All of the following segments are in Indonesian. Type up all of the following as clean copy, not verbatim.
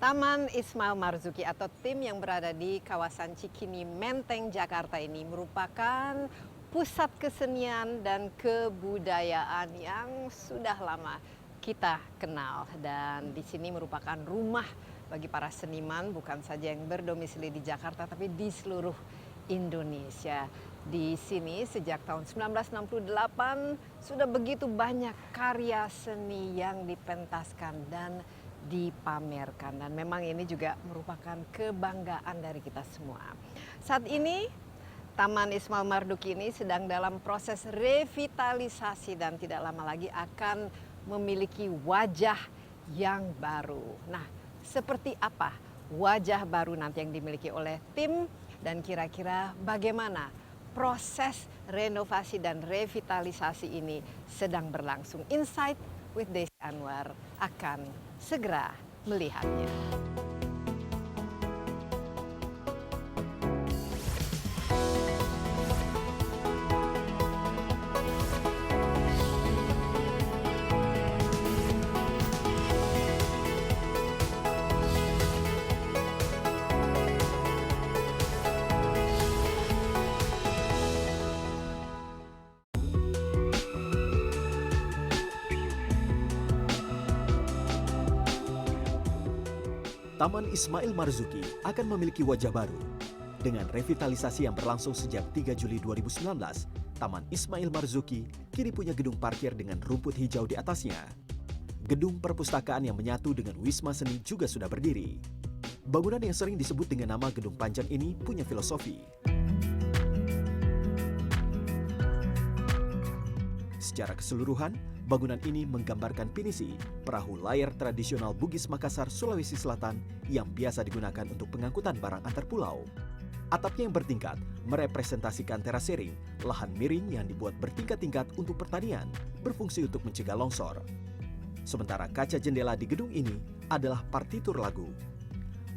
Taman Ismail Marzuki atau tim yang berada di kawasan Cikini Menteng, Jakarta ini merupakan pusat kesenian dan kebudayaan yang sudah lama kita kenal, dan di sini merupakan rumah bagi para seniman bukan saja yang berdomisili di Jakarta tapi di seluruh Indonesia. Di sini sejak tahun 1968 sudah begitu banyak karya seni yang dipentaskan dan dipamerkan, dan memang ini juga merupakan kebanggaan dari kita semua. Saat ini Taman Ismail Marzuki ini sedang dalam proses revitalisasi dan tidak lama lagi akan memiliki wajah yang baru. Nah, seperti apa wajah baru nanti yang dimiliki oleh tim, dan kira-kira bagaimana proses renovasi dan revitalisasi ini sedang berlangsung? Insight with Desi Anwar akan segera melihatnya. Taman Ismail Marzuki akan memiliki wajah baru. Dengan revitalisasi yang berlangsung sejak 3 Juli 2019, Taman Ismail Marzuki kini punya gedung parkir dengan rumput hijau di atasnya. Gedung perpustakaan yang menyatu dengan wisma seni juga sudah berdiri. Bangunan yang sering disebut dengan nama Gedung Panjang ini punya filosofi. Secara keseluruhan, bangunan ini menggambarkan pinisi, perahu layar tradisional Bugis Makassar, Sulawesi Selatan yang biasa digunakan untuk pengangkutan barang antar pulau. Atapnya yang bertingkat merepresentasikan terasering, lahan miring yang dibuat bertingkat-tingkat untuk pertanian, berfungsi untuk mencegah longsor. Sementara kaca jendela di gedung ini adalah partitur lagu.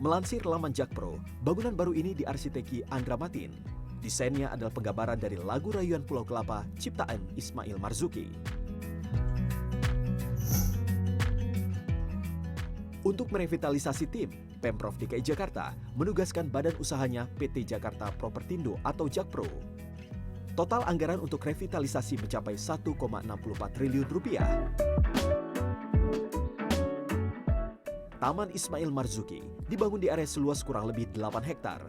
Melansir laman Jakpro, bangunan baru ini diarsiteki Andra Matin. Desainnya adalah penggambaran dari lagu Rayuan Pulau Kelapa ciptaan Ismail Marzuki. Untuk merevitalisasi tim, Pemprov DKI Jakarta menugaskan badan usahanya PT Jakarta Propertindo atau Jakpro. Total anggaran untuk revitalisasi mencapai 1,64 triliun rupiah. Taman Ismail Marzuki dibangun di area seluas kurang lebih 8 hektar.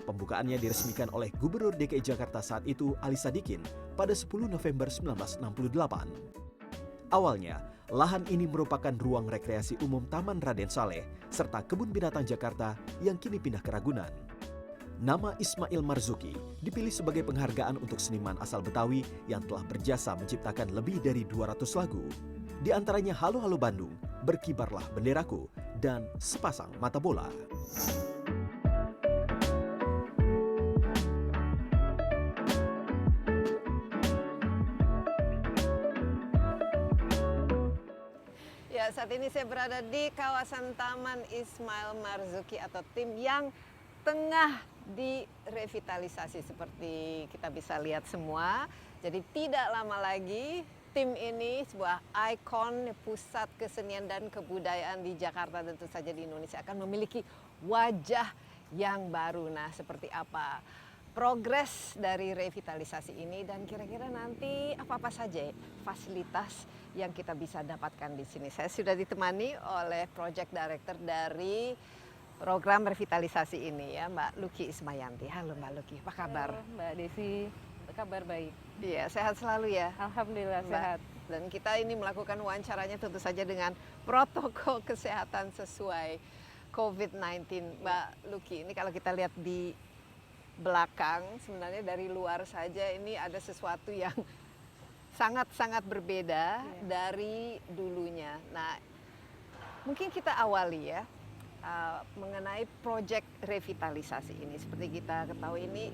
Pembukaannya diresmikan oleh Gubernur DKI Jakarta saat itu Ali Sadikin pada 10 November 1968. Awalnya, lahan ini merupakan ruang rekreasi umum Taman Raden Saleh serta Kebun Binatang Jakarta yang kini pindah ke Ragunan. Nama Ismail Marzuki dipilih sebagai penghargaan untuk seniman asal Betawi yang telah berjasa menciptakan lebih dari 200 lagu. Di antaranya Halo Halo Bandung, Berkibarlah Benderaku, dan Sepasang Mata Bola. Ya, saat ini saya berada di kawasan Taman Ismail Marzuki atau tim yang tengah direvitalisasi seperti kita bisa lihat semua. Jadi tidak lama lagi tim ini, sebuah ikon pusat kesenian dan kebudayaan di Jakarta, tentu saja di Indonesia, akan memiliki wajah yang baru. Nah, seperti apa progres dari revitalisasi ini, dan kira-kira nanti apa-apa saja fasilitas yang kita bisa dapatkan di sini. Saya sudah ditemani oleh Project Director dari program revitalisasi ini, ya, Mbak Luki Ismayanti. Halo Mbak Luki, apa kabar? Halo Mbak Desi, kabar baik. Iya, sehat selalu ya. Alhamdulillah Mbak. sehat. Dan kita ini melakukan wawancaranya tentu saja dengan protokol kesehatan sesuai COVID-19. Mbak Luki, ini kalau kita lihat di belakang, sebenarnya dari luar saja ini ada sesuatu yang sangat-sangat berbeda dari dulunya. Nah, mungkin kita awali ya mengenai proyek revitalisasi ini. Seperti kita ketahui, ini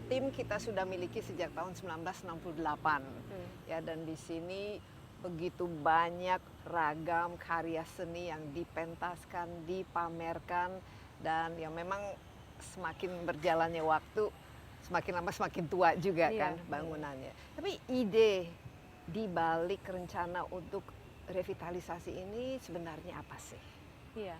tim kita sudah miliki sejak tahun 1968. Ya, dan di sini begitu banyak ragam karya seni yang dipentaskan, dipamerkan, dan yang memang semakin berjalannya waktu, semakin lama semakin tua juga kan bangunannya. Tapi ide di balik rencana untuk revitalisasi ini sebenarnya apa sih? Iya.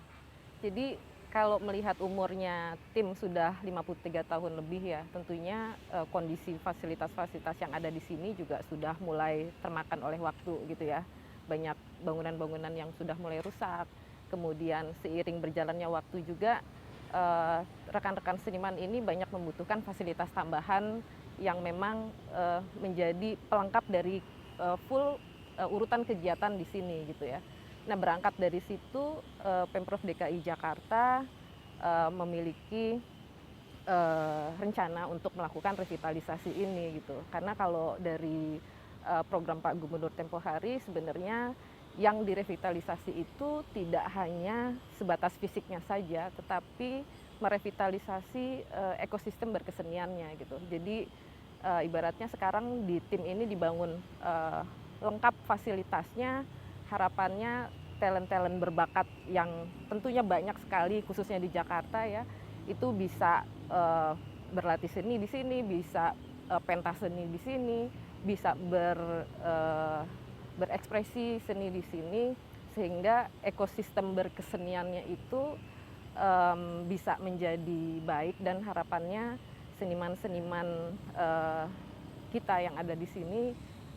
Jadi kalau melihat umurnya tim sudah 53 tahun lebih ya, tentunya kondisi fasilitas-fasilitas yang ada di sini juga sudah mulai termakan oleh waktu gitu ya. Banyak bangunan-bangunan yang sudah mulai rusak. Kemudian seiring berjalannya waktu juga rekan-rekan seniman ini banyak membutuhkan fasilitas tambahan yang memang menjadi pelengkap dari full urutan kegiatan di sini gitu ya. Nah, berangkat dari situ Pemprov DKI Jakarta memiliki rencana untuk melakukan revitalisasi ini gitu. Karena kalau dari program Pak Gubernur tempo hari sebenarnya yang direvitalisasi itu tidak hanya sebatas fisiknya saja, tetapi merevitalisasi ekosistem berkeseniannya gitu. Jadi ibaratnya sekarang di tim ini dibangun lengkap fasilitasnya, harapannya talent-talent berbakat yang tentunya banyak sekali khususnya di Jakarta ya, itu bisa berlatih seni di sini, bisa pentas seni di sini, bisa berekspresi seni di sini, sehingga ekosistem berkeseniannya itu bisa menjadi baik dan harapannya seniman-seniman kita yang ada di sini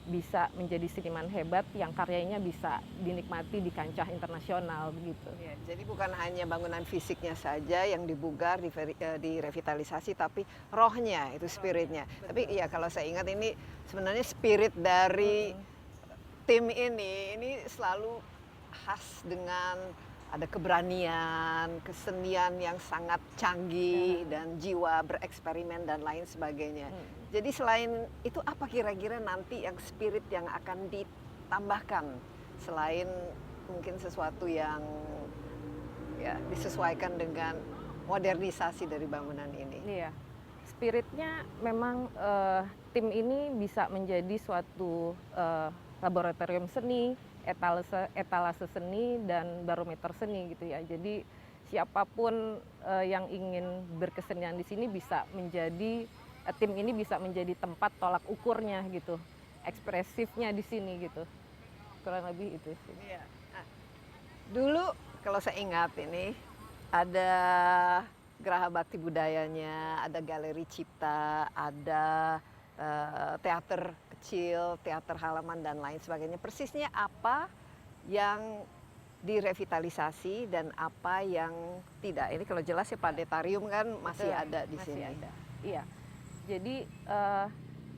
bisa menjadi seniman hebat yang karyanya bisa dinikmati di kancah internasional begitu. Ya, jadi bukan hanya bangunan fisiknya saja yang dibugar, direvitalisasi, tapi rohnya itu spiritnya. Tapi ya kalau saya ingat ini sebenarnya spirit dari tim ini selalu khas dengan ada keberanian, kesenian yang sangat canggih dan jiwa bereksperimen dan lain sebagainya. Jadi selain itu apa kira-kira nanti yang spirit yang akan ditambahkan selain mungkin sesuatu yang ya disesuaikan dengan modernisasi dari bangunan ini? Iya, spiritnya memang tim ini bisa menjadi suatu laboratorium seni, etalase seni dan barometer seni gitu ya. Jadi siapapun yang ingin berkesenian di sini bisa menjadi tim ini bisa menjadi tempat tolak ukurnya gitu, ekspresifnya di sini gitu. Kurang lebih itu sih. Iya. Nah, dulu kalau saya ingat ini ada Geraha Bakti Budayanya, ada Galeri Cipta, ada teater kecil, teater halaman dan lain sebagainya. Persisnya apa yang direvitalisasi dan apa yang tidak? Ini kalau jelas ya planetarium kan masih ada di sini. Masih ada. Iya. Jadi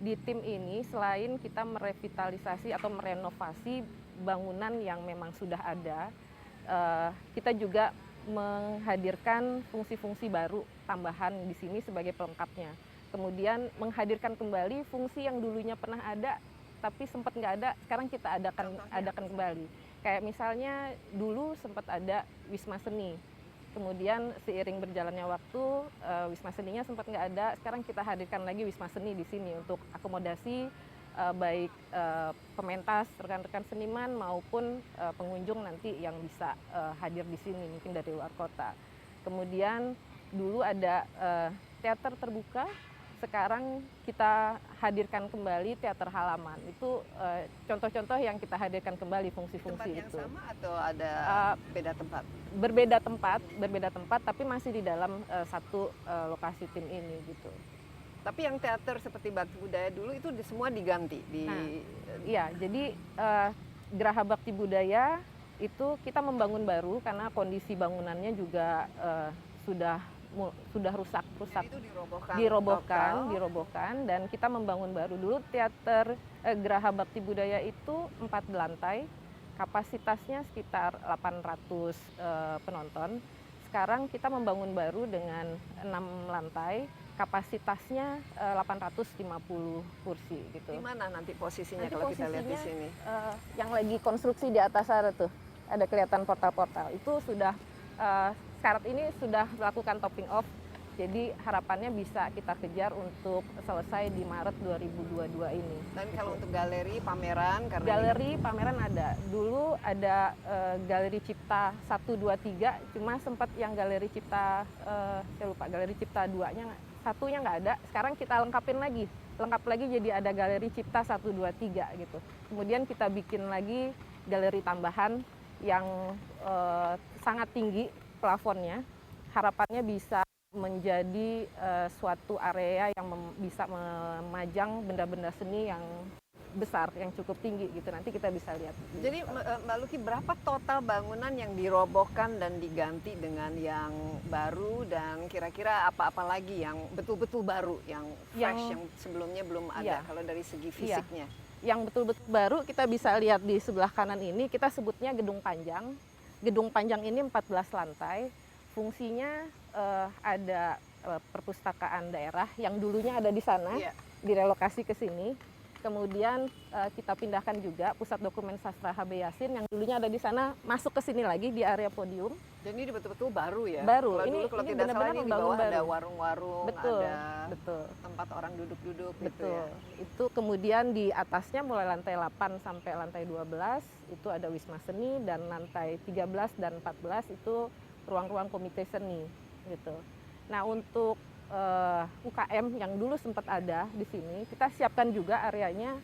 di tim ini selain kita merevitalisasi atau merenovasi bangunan yang memang sudah ada, kita juga menghadirkan fungsi-fungsi baru tambahan di sini sebagai pelengkapnya. Kemudian menghadirkan kembali fungsi yang dulunya pernah ada tapi sempat nggak ada, sekarang kita adakan kembali. Kayak misalnya dulu sempat ada Wisma Seni, kemudian seiring berjalannya waktu Wisma Seninya sempat nggak ada, sekarang kita hadirkan lagi Wisma Seni di sini untuk akomodasi baik pementas, rekan-rekan seniman maupun pengunjung nanti yang bisa hadir di sini mungkin dari luar kota. Kemudian dulu ada teater terbuka, sekarang kita hadirkan kembali teater halaman. Itu contoh-contoh yang kita hadirkan kembali fungsi-fungsi tempat yang itu. sama atau ada beda tempat? Berbeda tempat tapi masih di dalam satu lokasi tim ini gitu. Tapi yang teater seperti Bakti Budaya dulu itu semua diganti Iya, jadi Geraha Bakti Budaya itu kita membangun baru karena kondisi bangunannya juga sudah rusak. Itu dirobohkan dan kita membangun baru. Dulu teater Geraha Bakti Budaya itu 4 lantai, kapasitasnya sekitar 800 penonton. Sekarang kita membangun baru dengan 6 lantai, kapasitasnya 850 kursi gitu. Di mana nanti posisinya kalau kita lihat di sini? Yang lagi konstruksi di atas sana tuh, ada kelihatan portal-portal. Itu sudah sekarang ini sudah melakukan topping off, jadi harapannya bisa kita kejar untuk selesai di Maret 2022 ini. Dan kalau untuk galeri pameran, karena galeri pameran ada. Dulu ada Galeri Cipta 1, 2, 3, cuma sempat yang Galeri Cipta, saya lupa, Galeri Cipta 2-nya, satunya nggak ada. Sekarang kita lengkap lagi jadi ada Galeri Cipta 1, 2, 3 gitu. Kemudian kita bikin lagi galeri tambahan yang sangat tinggi plafonnya. Harapannya bisa menjadi suatu area yang bisa memajang benda-benda seni yang besar, yang cukup tinggi gitu. Nanti kita bisa lihat. Jadi Mbak Luki, berapa total bangunan yang dirobohkan dan diganti dengan yang baru, dan kira-kira apa-apa lagi yang betul-betul baru, yang fresh, yang sebelumnya belum ada, kalau dari segi fisiknya? Yang betul-betul baru kita bisa lihat di sebelah kanan ini, kita sebutnya Gedung Panjang. Gedung Panjang ini 14 lantai. Fungsinya ada perpustakaan daerah yang dulunya ada di sana, direlokasi ke sini. Kemudian kita pindahkan juga pusat dokumen sastra HB Yasin yang dulunya ada di sana, masuk ke sini lagi di area podium. Jadi ini betul-betul baru ya? Baru. Kalau ini dulu kalau tidak benar-benar salah ini di bawah ada warung-warung, ada tempat orang duduk-duduk gitu ya? Itu kemudian di atasnya mulai lantai 8 sampai lantai 12 itu ada Wisma Seni, dan lantai 13 dan 14 itu ruang-ruang komite seni gitu. Nah, untuk UKM yang dulu sempat ada di sini, kita siapkan juga areanya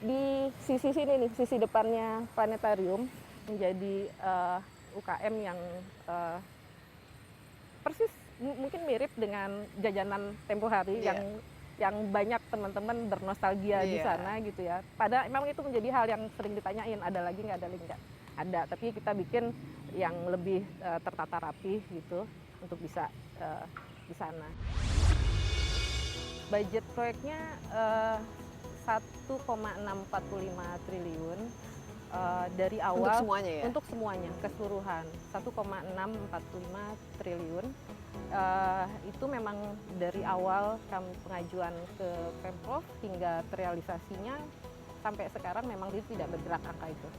di sisi sini nih, sisi depannya planetarium, menjadi UKM yang persis mungkin mirip dengan jajanan tempo hari yang banyak teman-teman bernostalgia di sana gitu ya. Padahal memang itu menjadi hal yang sering ditanyain, ada lagi nggak, ada lagi nggak? Ada, tapi kita bikin yang lebih tertata rapi gitu untuk bisa di sana. Budget proyeknya 1,645 triliun dari awal. Untuk semuanya ya? Untuk semuanya, keseluruhan 1,645 triliun. Itu memang dari awal kami pengajuan ke Pemprov hingga terrealisasinya sampai sekarang memang itu tidak bergerak angka itu.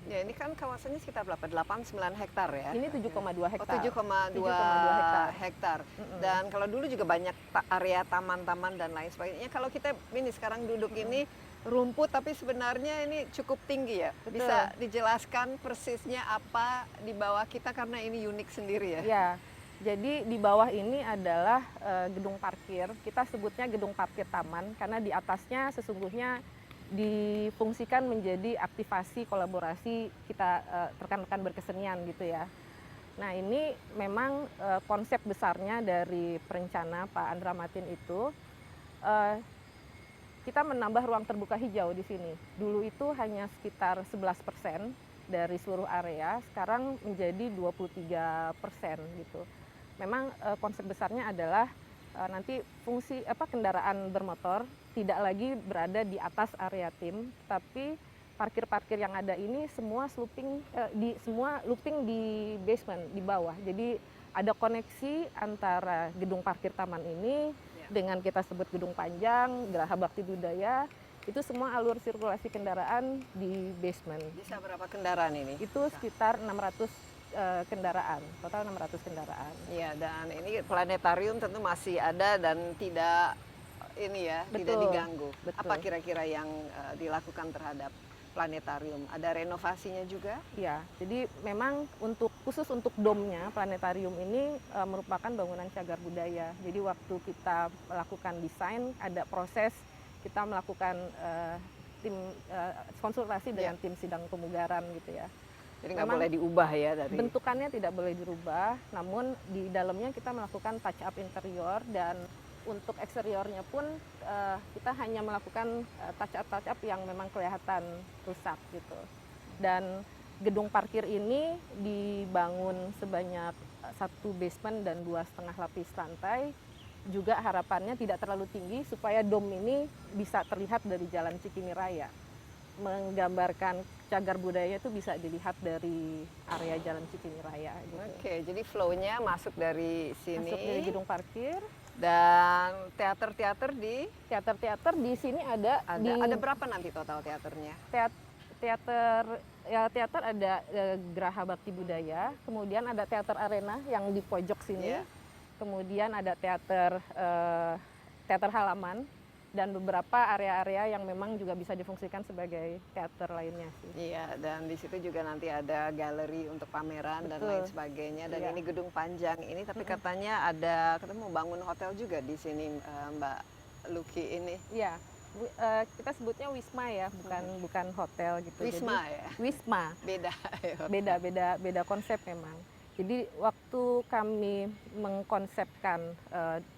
Ya, ini kan kawasannya sekitar berapa? 8-9 hektar ya? Ini 7,2 hektar. Oh, 7,2 hektar. Dan kalau dulu juga banyak area taman-taman dan lain sebagainya. Kalau kita ini sekarang duduk ini rumput, tapi sebenarnya ini cukup tinggi ya. Betul. Bisa dijelaskan persisnya apa di bawah kita, karena ini unik sendiri ya? Ya, jadi di bawah ini adalah gedung parkir. Kita sebutnya gedung parkir taman karena di atasnya sesungguhnya difungsikan menjadi aktivasi kolaborasi kita rekan-rekan berkesenian gitu ya. Nah, ini memang konsep besarnya dari perencana Pak Andra Matin itu kita menambah ruang terbuka hijau di sini. Dulu itu hanya sekitar 11% dari seluruh area, sekarang menjadi 23% gitu. Memang konsep besarnya adalah nanti fungsi kendaraan bermotor tidak lagi berada di atas area tim, tapi parkir-parkir yang ada ini semua looping di basement di bawah. Jadi ada koneksi antara gedung parkir taman ini dengan kita sebut Gedung Panjang, Geraha Bakti Budaya, itu semua alur sirkulasi kendaraan di basement. Bisa berapa kendaraan ini? Itu sekitar 600 kendaraan, total 600 kendaraan. Iya, dan ini planetarium tentu masih ada dan tidak tidak diganggu. Betul. Apa kira-kira yang dilakukan terhadap planetarium? Ada renovasinya juga? Ya, jadi memang khusus untuk domnya planetarium ini merupakan bangunan cagar budaya. Jadi waktu kita melakukan desain, ada proses kita melakukan konsultasi dengan tim sidang pemugaran gitu ya. Jadi nggak boleh diubah ya dari bentukannya, tidak boleh dirubah, namun di dalamnya kita melakukan touch up interior, dan untuk eksteriornya pun kita hanya melakukan touch up yang memang kelihatan rusak gitu. Dan gedung parkir ini dibangun sebanyak 1 basement dan 2,5 lapis lantai. Juga harapannya tidak terlalu tinggi supaya dom ini bisa terlihat dari Jalan Cikini Raya. Menggambarkan cagar budaya itu bisa dilihat dari area Jalan Cikini Raya gitu. Oke, jadi flow-nya masuk dari sini. Masuk dari gedung parkir. Dan teater-teater di sini ada berapa nanti total teaternya? Teater ada Geraha Bakti Budaya, kemudian ada teater arena yang di pojok sini. Kemudian ada teater halaman, dan beberapa area-area yang memang juga bisa difungsikan sebagai teater lainnya sih. Iya, dan di situ juga nanti ada galeri untuk pameran dan Betul. lain sebagainya. Dan Iya. ini gedung panjang ini, tapi katanya ada, katanya mau bangun hotel juga di sini, Mbak Luki ini. Iya, kita sebutnya Wisma ya, bukan hotel gitu. Wisma Jadi, ya? Wisma. Beda. ya, hotel. Beda konsep memang. Jadi waktu kami mengkonsepkan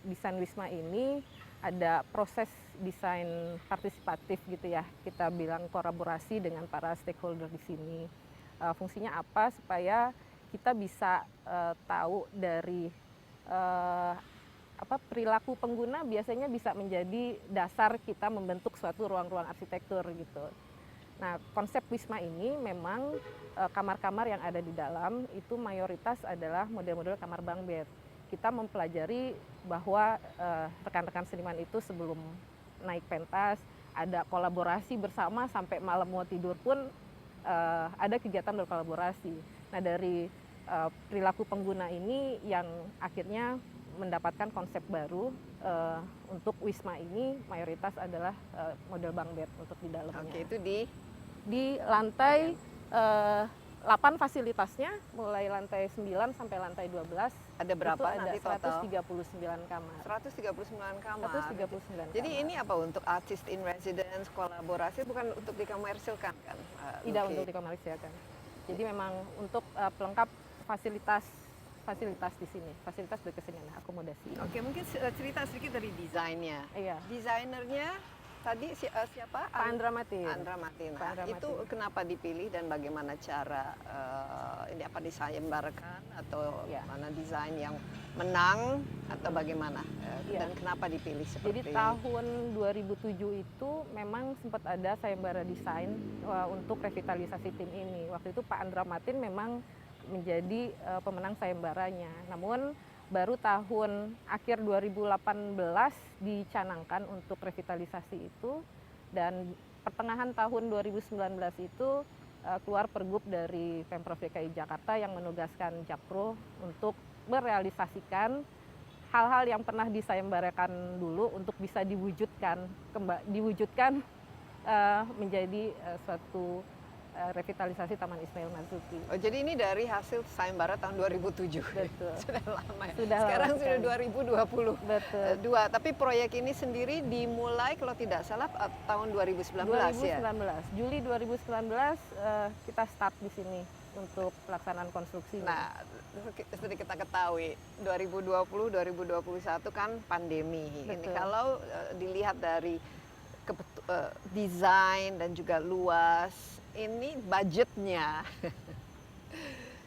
desain Wisma ini, ada proses desain partisipatif gitu ya. Kita bilang kolaborasi dengan para stakeholder di sini. Fungsinya apa? Supaya kita bisa tahu dari perilaku pengguna biasanya bisa menjadi dasar kita membentuk suatu ruang-ruang arsitektur gitu. Nah, konsep Wisma ini memang kamar-kamar yang ada di dalam itu mayoritas adalah model-model kamar bunk bed. Kita mempelajari bahwa rekan-rekan seniman itu sebelum naik pentas ada kolaborasi bersama sampai malam mau tidur pun ada kegiatan berkolaborasi. Nah, dari perilaku pengguna ini yang akhirnya mendapatkan konsep baru untuk Wisma ini mayoritas adalah model bunk bed untuk di dalamnya. Oke, itu Di lantai 8 fasilitasnya, mulai lantai 9 sampai lantai 12. ada berapa Itu ada nanti total? 139 kamar. 139 kamar. 139 Jadi kamar. ini apa, untuk artist in residence, kolaborasi, bukan untuk dikomersilkan kan? Tidak Luki? untuk dikomersilkan. Jadi memang untuk pelengkap fasilitas di sini, fasilitas berkesenian, akomodasi. Oke, mungkin cerita sedikit dari desainnya. Iya, Desainernya tadi siapa? Pak Andra Matin. Andra Matina. Pak Andra Itu Matin. kenapa dipilih dan bagaimana cara ini apa disayembarkan atau Ya. mana desain yang menang atau bagaimana? Ya. Dan kenapa dipilih seperti Jadi tahun 2007 itu memang sempat ada sayembara desain untuk revitalisasi tim ini. Waktu itu Pak Andra Matin memang menjadi pemenang sayembaranya. Namun baru tahun akhir 2018 dicanangkan untuk revitalisasi itu, dan pertengahan tahun 2019 itu keluar pergub dari Pemprov DKI Jakarta yang menugaskan Jakpro untuk merealisasikan hal-hal yang pernah disayembarakan dulu untuk bisa diwujudkan menjadi suatu revitalisasi Taman Ismail Marzuki. Oh, jadi ini dari hasil sayembara tahun 2007. Betul. Sudah lama ya. Sudah Sekarang lama sudah sekali. 2020. Betul. Tapi proyek ini sendiri dimulai kalau tidak salah tahun 2019 ya. 2019, Juli 2019 kita start di sini untuk pelaksanaan konstruksi. Nah, seperti kita ketahui 2020 2021 kan pandemi. Ini Betul. kalau dilihat dari desain dan juga luas, ini budgetnya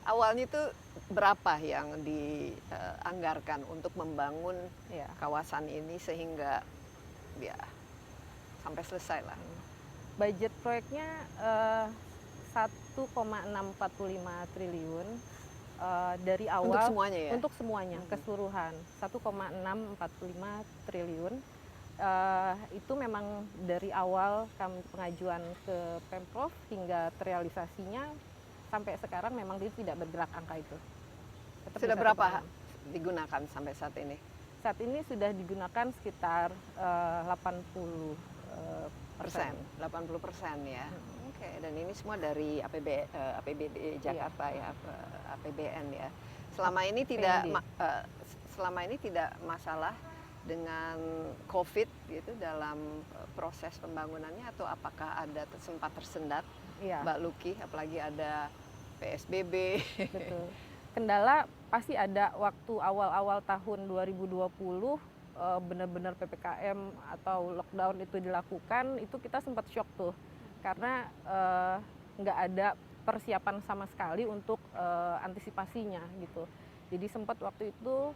awalnya itu berapa yang dianggarkan untuk membangun Ya. kawasan ini sehingga ya sampai selesai lah. Budget proyeknya 1,645 triliun dari awal. Untuk semuanya ya? Untuk semuanya, keseluruhan 1,645 triliun. Itu memang dari awal kami pengajuan ke Pemprov hingga terrealisasinya sampai sekarang memang dia tidak bergerak angka itu. Tetap Sudah di berapa 1,6. digunakan sampai saat ini? Saat ini sudah digunakan sekitar 80 persen. 80% ya. Oke, dan ini semua dari APBD Jakarta ya, APBN ya. Selama ini tidak selama ini tidak masalah dengan COVID gitu dalam proses pembangunannya, atau apakah ada sempat tersendat, Iya, Mbak Luki, apalagi ada PSBB. betul. Kendala pasti ada waktu awal-awal tahun 2020 benar-benar PPKM atau lockdown itu dilakukan, itu kita sempat shock tuh karena nggak ada persiapan sama sekali untuk antisipasinya gitu. Jadi sempat waktu itu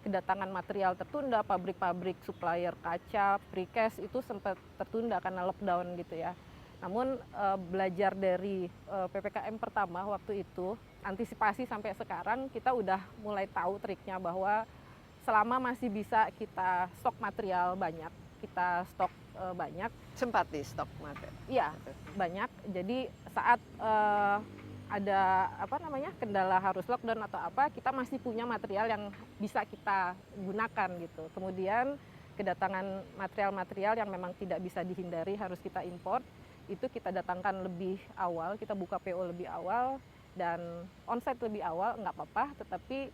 kedatangan material tertunda, pabrik-pabrik supplier kaca, precast itu sempat tertunda karena lockdown gitu ya. Namun belajar dari PPKM pertama waktu itu, antisipasi sampai sekarang kita udah mulai tahu triknya bahwa selama masih bisa kita stok material banyak, kita stok banyak. Sempat di stok material. Iya, banyak. Jadi saat ada kendala harus lockdown atau apa, kita masih punya material yang bisa kita gunakan gitu. Kemudian kedatangan material-material yang memang tidak bisa dihindari harus kita import, itu kita datangkan lebih awal, kita buka PO lebih awal dan onsite lebih awal, nggak apa-apa, tetapi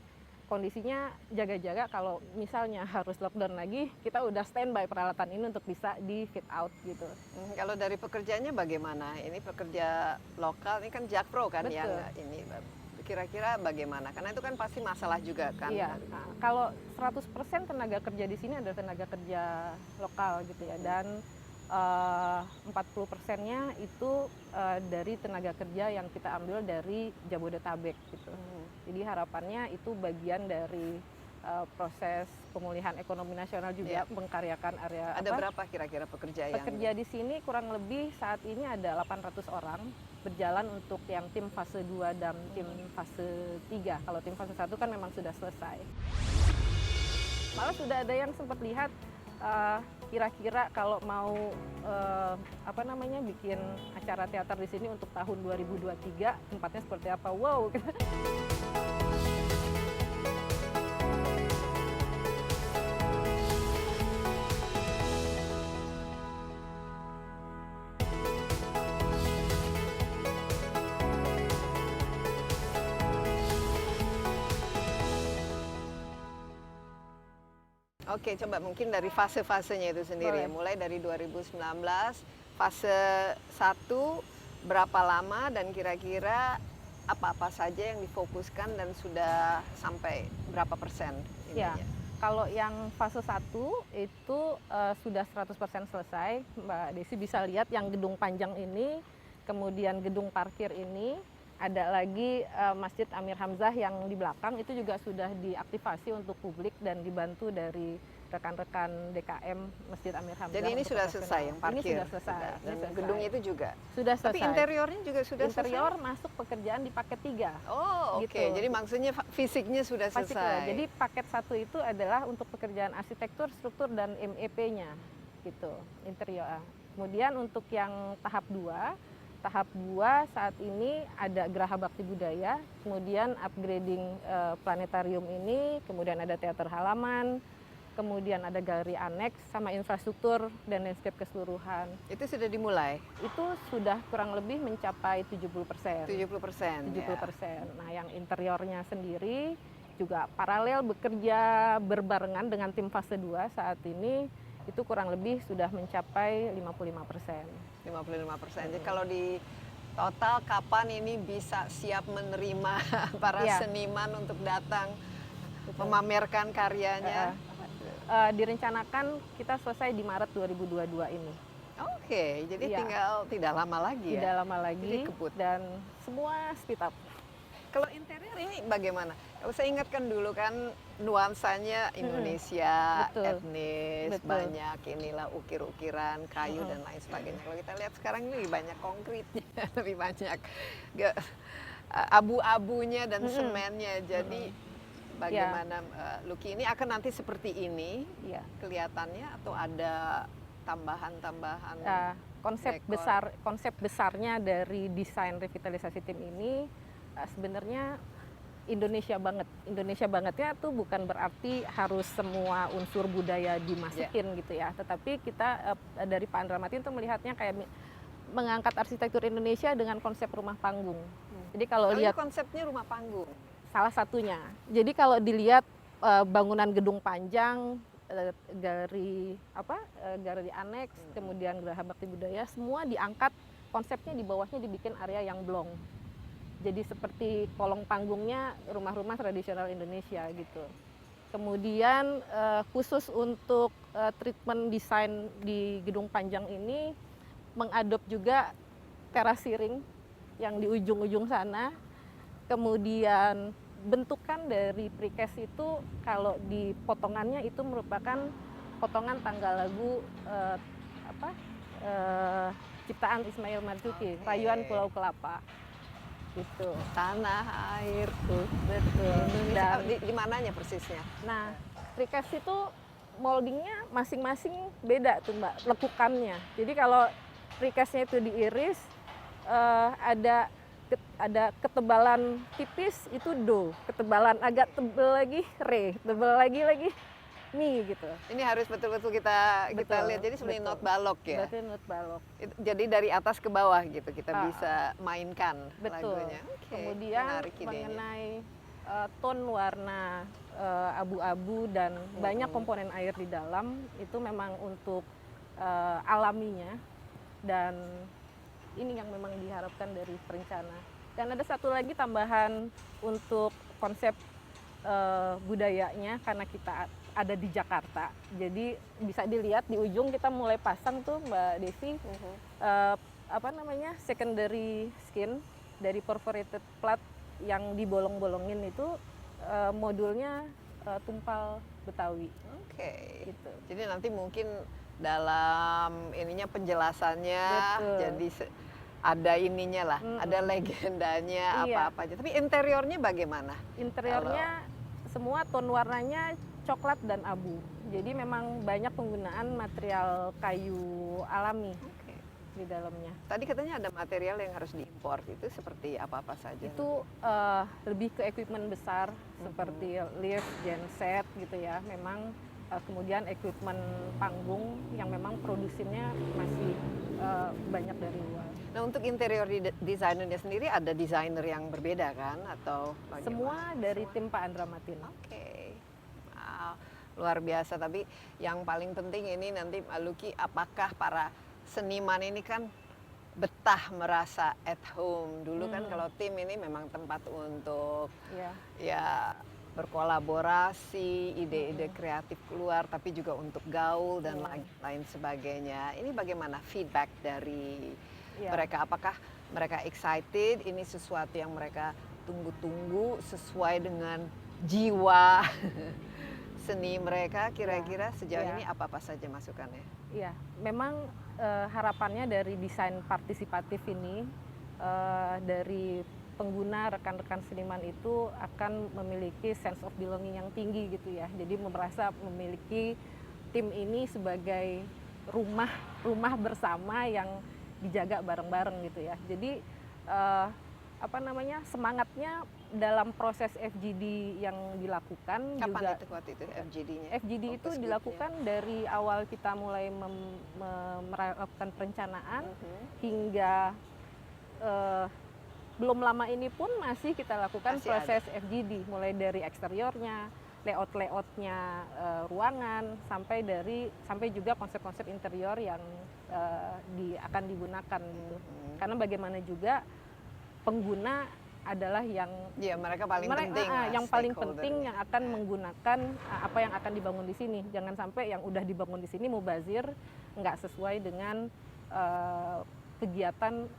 kondisinya jaga-jaga kalau misalnya harus lockdown lagi, kita udah standby peralatan ini untuk bisa di fit out gitu. Kalau dari pekerjaannya bagaimana? Ini pekerja lokal, ini kan Jakpro kan yang Betul. ini. Kira-kira bagaimana? Karena itu kan pasti masalah juga kan. Iya, nah, kalau 100% tenaga kerja di sini adalah tenaga kerja lokal gitu ya, dan 40%-nya itu dari tenaga kerja yang kita ambil dari Jabodetabek gitu. Jadi harapannya itu bagian dari proses pemulihan ekonomi nasional juga, mengkaryakan area. Ada berapa kira-kira pekerja yang? Pekerja di sini kurang lebih saat ini ada 800 orang berjalan untuk yang tim fase 2 dan tim fase 3. Kalau tim fase 1 kan memang sudah selesai. Malah sudah ada yang sempat lihat kira-kira kalau mau bikin acara teater di sini untuk tahun 2023 tempatnya seperti apa. Wow. Oke, coba mungkin dari fase-fasenya itu sendiri. Boleh. Mulai dari 2019, fase 1 berapa lama dan kira-kira apa-apa saja yang difokuskan dan sudah sampai berapa persen Ya, ininya? kalau yang fase 1 itu sudah 100% selesai. Mbak Desi bisa lihat yang gedung panjang ini, kemudian gedung parkir ini, ada lagi Masjid Amir Hamzah yang di belakang itu juga sudah diaktifasi untuk publik dan dibantu dari rekan-rekan DKM Masjid Amir Hamzah. Jadi ini untuk sudah operasional. selesai yang parkir? Ini sudah selesai. Sudah. Ini Dan selesai. gedung itu juga? Sudah selesai. Tapi interiornya juga sudah Interior selesai? masuk pekerjaan di paket 3. Oh, oke. gitu. Jadi maksudnya fisiknya sudah Pasti selesai? Jadi paket 1 itu adalah untuk pekerjaan arsitektur, struktur, dan MEP-nya gitu, interior. Kemudian untuk yang tahap 2 saat ini ada Geraha Bakti Budaya, kemudian upgrading planetarium ini, kemudian ada teater halaman, kemudian ada galeri aneks sama infrastruktur dan landscape keseluruhan. Itu sudah dimulai? Itu sudah kurang lebih mencapai 70%. 70%? 70%. Nah, yang interiornya sendiri juga paralel bekerja berbarengan dengan tim fase 2 saat ini itu kurang lebih sudah mencapai 55%. 55%. Jadi kalau di total kapan ini bisa siap menerima para Iya. seniman untuk datang Betul. memamerkan karyanya? Direncanakan kita selesai di Maret 2022 ini. Oke, jadi Iya. tinggal tidak lama lagi Tidak ya? lama lagi Jadi kebut. dan semua speed up. Kalau interior ini bagaimana? Kalau saya ingatkan dulu kan nuansanya Indonesia, Betul. etnis, Betul. banyak inilah ukir-ukiran, kayu dan lain sebagainya. Kalau kita lihat sekarang ini lebih banyak konkritnya, lebih banyak abu-abunya dan semennya. Jadi bagaimana Lucky ini akan nanti seperti ini Ya. kelihatannya atau ada tambahan-tambahan? Konsep besarnya dari desain revitalisasi tim ini sebenarnya Indonesia banget. Indonesia bangetnya tuh bukan berarti harus semua unsur budaya dimasukin gitu ya. Tetapi kita dari Pak Andra Matin tuh melihatnya kayak mengangkat arsitektur Indonesia dengan konsep rumah panggung. Jadi kalau Ini lihat konsepnya rumah panggung. salah satunya. Jadi kalau dilihat bangunan gedung panjang, galeri aneks, kemudian Geraha Bakti Budaya, semua diangkat, konsepnya di bawahnya dibikin area yang blong. Jadi seperti kolong panggungnya rumah-rumah tradisional Indonesia gitu. Kemudian khusus untuk treatment desain di gedung panjang ini mengadop juga terasiring yang di ujung-ujung sana. Kemudian bentukan dari precast itu kalau di potongannya itu merupakan potongan tanggal lagu ciptaan Ismail Marzuki, Rayuan Pulau Kelapa. Gitu. Tanah airku. Betul. Dan Dan di mananya persisnya? nah, precast itu moldingnya masing-masing beda tuh Mbak, lekukannya. Jadi kalau precastnya itu diiris ada ketebalan tipis itu do, ketebalan agak tebal lagi re, tebal lagi mie gitu. Ini harus betul-betul kita Betul, lihat. Jadi seperti betul. not balok ya. Berarti not balok. Jadi dari atas ke bawah gitu kita Ah, bisa mainkan Betul. lagunya. Oke, Kemudian menarik idenya. mengenai tone warna abu-abu dan banyak komponen air di dalam itu memang untuk alaminya, dan ini yang memang diharapkan dari perencana. Dan ada satu lagi tambahan untuk konsep budayanya, karena kita ada di Jakarta. Jadi bisa dilihat di ujung kita mulai pasang tuh Mbak Desi apa namanya, secondary skin dari perforated plat yang dibolong-bolongin itu modulnya tumpal Betawi Oke. gitu. Jadi nanti mungkin dalam ininya penjelasannya Betul. jadi ada ininya lah, ada legendanya Iya. apa-apa aja. Tapi interiornya bagaimana? Interiornya semua tone warnanya coklat dan abu. Jadi memang banyak penggunaan material kayu alami Oke. di dalamnya. Tadi katanya ada material yang harus diimpor, itu seperti apa-apa saja? Itu lebih ke equipment besar seperti lift, genset gitu ya. Memang kemudian equipment panggung yang memang produksinya masih banyak dari luar. Nah, untuk interior desainernya sendiri ada desainer yang berbeda kan atau bagaimana? Semua dari tim Pak Andra Matin. Oke. Wow, luar biasa. Tapi yang paling penting ini nanti Mbak Luki, apakah para seniman ini kan betah merasa at home. Dulu kan kalau tim ini memang tempat untuk Ya. ya berkolaborasi, ide-ide kreatif keluar, tapi juga untuk gaul dan lain sebagainya. Ini bagaimana feedback dari mereka? Apakah mereka excited? Ini sesuatu yang mereka tunggu-tunggu sesuai dengan jiwa seni mereka. Kira-kira sejauh ini apa-apa saja masukannya? Iya, memang harapannya dari desain partisipatif ini dari pengguna, rekan-rekan seniman itu akan memiliki sense of belonging yang tinggi gitu ya. Jadi merasa memiliki tim ini sebagai rumah bersama yang dijaga bareng-bareng gitu ya. Jadi apa namanya, semangatnya dalam proses FGD yang dilakukan Kapan juga itu waktu itu FGD-nya? FGD itu Focus dilakukan dari awal kita mulai melakukan perencanaan hingga belum lama ini pun masih kita lakukan Masih proses FGD, mulai dari eksteriornya, layout-layoutnya ruangan, sampai juga konsep-konsep interior yang akan digunakan gitu. Karena bagaimana juga pengguna adalah yang mereka paling penting lah, yang paling penting stakeholder-nya. yang akan menggunakan apa yang akan dibangun di sini. Jangan sampai yang udah dibangun di sini mubazir, nggak sesuai dengan kegiatan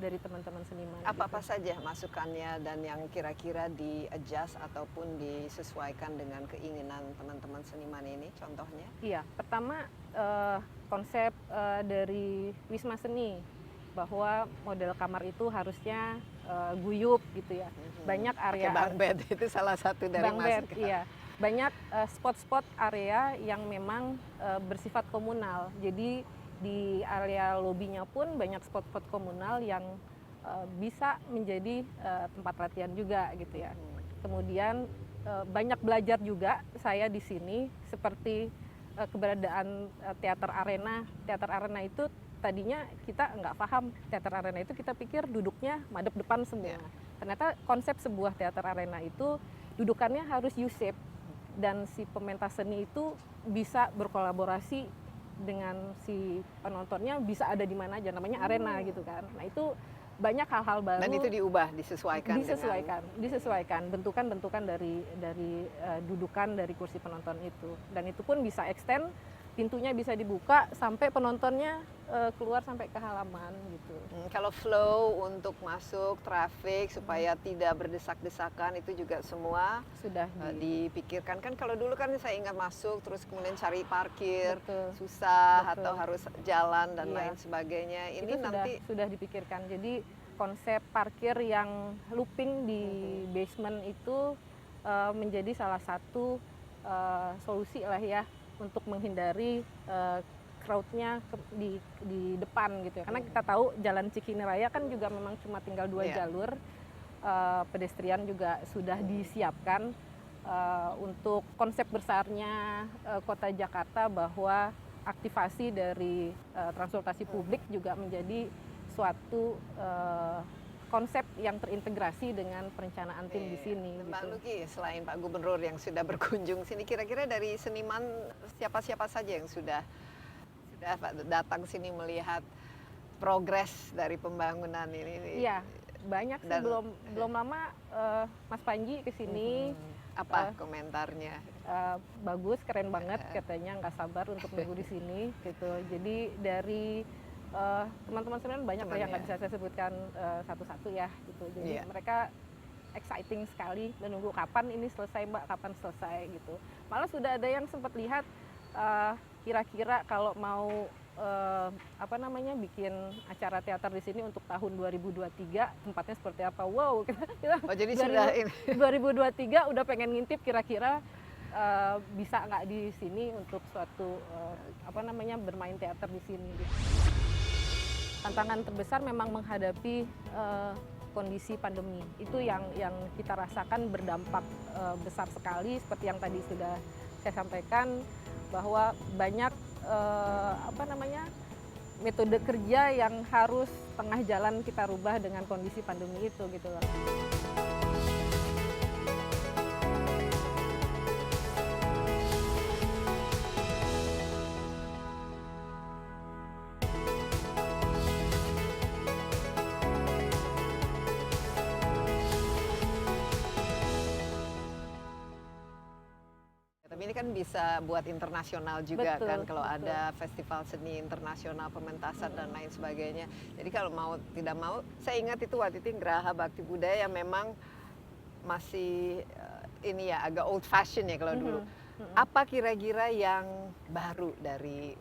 dari teman-teman seniman. Apa-apa saja masukannya dan yang kira-kira di-adjust ataupun disesuaikan dengan keinginan teman-teman seniman ini, contohnya? Iya, pertama konsep dari Wisma Seni, bahwa model kamar itu harusnya guyup gitu ya. Banyak area bunk bed itu salah satu dari bunk bed, masukan. iya. Banyak spot-spot area yang memang bersifat komunal. Jadi di area lobinya pun banyak spot-spot komunal yang bisa menjadi tempat latihan juga gitu ya. Kemudian banyak belajar juga saya di sini, seperti keberadaan teater arena. Teater arena itu tadinya kita nggak paham, teater arena itu kita pikir duduknya madep depan semua. Ternyata konsep sebuah teater arena itu dudukannya harus U-shape, dan si pementas seni itu bisa berkolaborasi dengan si penontonnya, bisa ada di mana aja, namanya arena gitu kan. Nah itu banyak hal-hal baru. Dan itu diubah, disesuaikan disesuaikan bentukan-bentukan dari dudukan dari kursi penonton itu. Dan itu pun bisa extend, pintunya bisa dibuka sampai penontonnya keluar sampai ke halaman gitu. Kalau flow untuk masuk traffic supaya tidak berdesak-desakan itu juga semua Sudah dipikirkan. Kan kalau dulu kan saya ingat masuk terus kemudian cari parkir, Betul. susah, Betul. atau harus jalan dan Iya. lain sebagainya. Ini itu nanti sudah dipikirkan. Jadi konsep parkir yang looping di basement itu menjadi salah satu solusi lah ya untuk menghindari crowd-nya di depan gitu ya. Karena kita tahu jalan Cikini Raya kan juga memang cuma tinggal 2 jalur. Pedestrian juga sudah disiapkan. untuk konsep besarnya Kota Jakarta bahwa aktivasi dari transportasi publik juga menjadi suatu konsep yang terintegrasi dengan perencanaan tim di sini. Mbak Gitu. Luki, selain Pak Gubernur yang sudah berkunjung sini, kira-kira dari seniman siapa-siapa saja yang sudah datang sini melihat progres dari pembangunan ini? Iya, banyak sih. Dan- Belum lama Mas Panji ke sini. Apa komentarnya? Bagus, keren banget katanya, nggak sabar untuk nunggu di sini gitu. Jadi dari teman-teman sebenarnya banyak lah yang nggak bisa saya sebutkan satu-satu ya gitu. Jadi mereka exciting sekali menunggu kapan ini selesai Mbak, kapan selesai gitu. Malah sudah ada yang sempat lihat kira-kira kalau mau bikin acara teater di sini untuk tahun 2023 tempatnya seperti apa. Wow, kita Oh, jadi sudah ini 2023 udah pengen ngintip kira-kira bisa nggak di sini untuk suatu bermain teater di sini. Tantangan terbesar memang menghadapi kondisi pandemi. Itu yang kita rasakan berdampak besar sekali, seperti yang tadi sudah saya sampaikan, bahwa banyak metode kerja yang harus tengah jalan kita rubah dengan kondisi pandemi itu gitu loh. Tapi ini kan bisa buat internasional juga. Betul, kan kalau betul. ada festival seni internasional, pementasan dan lain sebagainya. Jadi kalau mau tidak mau, saya ingat itu waktu itu Geraha Bakti Budaya yang memang masih ini ya agak old fashion ya kalau dulu. Apa kira-kira yang baru dari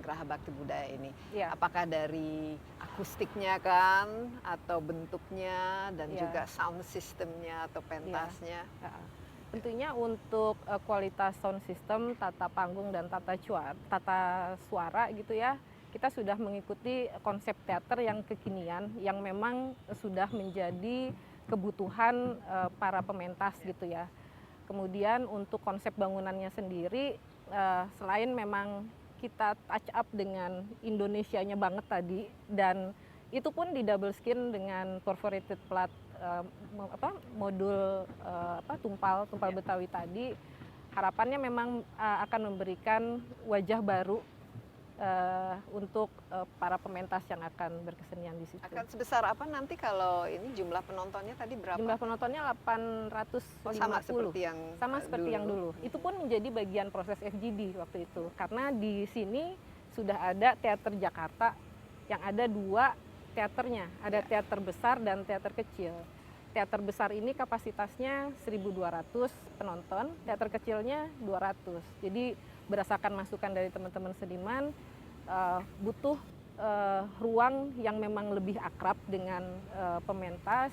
Geraha Bakti Budaya ini? Iya. Apakah dari akustiknya kan, atau bentuknya, dan Iya. juga sound systemnya atau pentasnya? Ya. Tentunya untuk kualitas sound system, tata panggung dan tata suara gitu ya, kita sudah mengikuti konsep teater yang kekinian yang memang sudah menjadi kebutuhan para pementas gitu ya. Kemudian untuk konsep bangunannya sendiri, selain memang kita touch up dengan Indonesianya banget tadi, dan itu pun di double skin dengan perforated plat modul tumpal Betawi tadi, harapannya memang akan memberikan wajah baru untuk para pementas yang akan berkesenian di situ. Akan sebesar apa nanti kalau ini jumlah penontonnya tadi berapa? Jumlah penontonnya 850. Oh, sama seperti yang yang dulu. Itu pun menjadi bagian proses FGD waktu itu. Karena di sini sudah ada Teater Jakarta yang ada 2 teaternya. Ada teater besar dan teater kecil. Teater besar ini kapasitasnya 1.200 penonton, teater kecilnya 200. Jadi berdasarkan masukan dari teman-teman seniman, butuh ruang yang memang lebih akrab dengan pementas.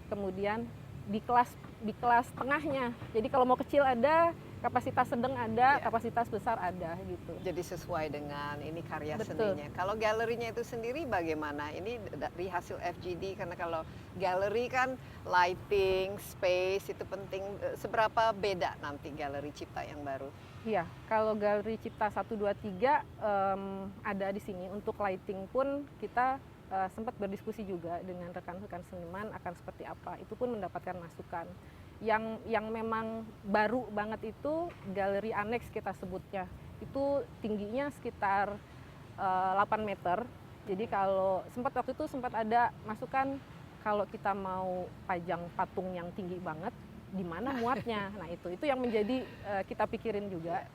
Kemudian di kelas tengahnya. Jadi kalau mau kecil ada, kapasitas sedang ada, kapasitas besar ada gitu. Jadi sesuai dengan ini karya Betul. seninya. Kalau galerinya itu sendiri bagaimana? Ini dari hasil FGD, karena kalau galeri kan lighting, space itu penting. Seberapa beda nanti galeri Cipta yang baru? Iya, kalau galeri Cipta 1, 2, 3 ada di sini. Untuk lighting pun kita sempat berdiskusi juga dengan rekan-rekan seniman akan seperti apa. Itu pun mendapatkan masukan. Yang memang baru banget itu galeri aneks kita sebutnya. Itu tingginya sekitar 8 meter. Jadi kalau waktu itu sempat ada masukan kalau kita mau pajang patung yang tinggi banget, di mana muatnya. Nah itu yang menjadi kita pikirin juga.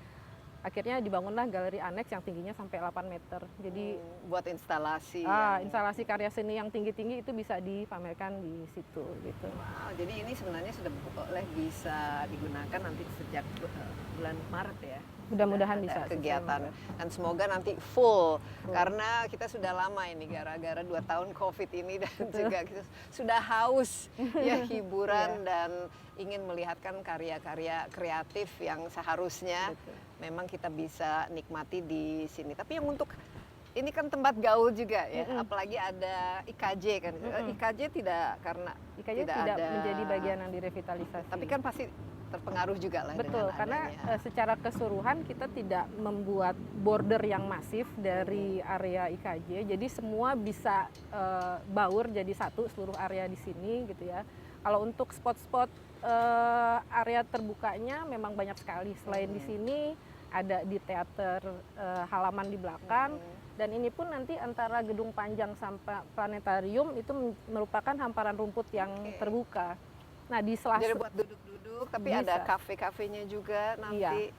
Akhirnya dibangunlah galeri aneks yang tingginya sampai 8 meter. Jadi buat instalasi. instalasi karya seni yang tinggi-tinggi itu bisa dipamerkan di situ gitu. Wow, jadi ini sebenarnya sudah boleh bisa digunakan nanti sejak bulan Maret ya. Mudah-mudahan Ada bisa kegiatan, selesai. dan semoga nanti full. Karena kita sudah lama ini gara-gara 2 tahun COVID ini, dan juga kita sudah haus ya hiburan dan ingin melihatkan karya-karya kreatif yang seharusnya memang kita bisa nikmati di sini. Tapi yang untuk ini kan tempat gaul juga ya, apalagi ada IKJ kan. IKJ tidak, karena IKJ tidak ada menjadi bagian yang direvitalisasi. Tapi kan pasti terpengaruh juga lah Betul, dengan karena adanya. secara keseluruhan kita tidak membuat border yang masif dari area IKJ, jadi semua bisa baur jadi satu seluruh area di sini gitu ya. Kalau untuk spot-spot area terbukanya memang banyak sekali. Selain di sini ada di teater halaman di belakang, dan ini pun nanti antara gedung panjang sampai planetarium itu merupakan hamparan rumput yang terbuka. Nah di Jadi buat duduk-duduk, tapi Bisa. ada kafe-kafenya juga nanti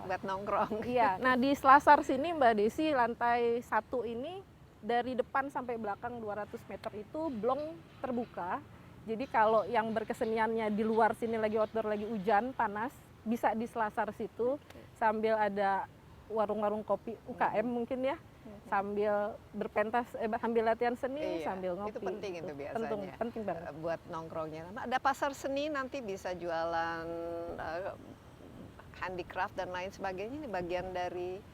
buat nongkrong. Iya, nah di Selasar sini Mbak Desi, lantai 1 ini dari depan sampai belakang 200 meter itu blong terbuka. Jadi kalau yang berkeseniannya di luar sini lagi outdoor, lagi hujan, panas, bisa di Selasar situ sambil ada warung-warung kopi UKM mungkin ya, sambil berpentas, sambil latihan seni, Iya, sambil ngopi. itu penting itu biasanya. Penting banget. Buat nongkrongnya. Nah, ada pasar seni nanti bisa jualan handicraft dan lain sebagainya. Ini bagian dari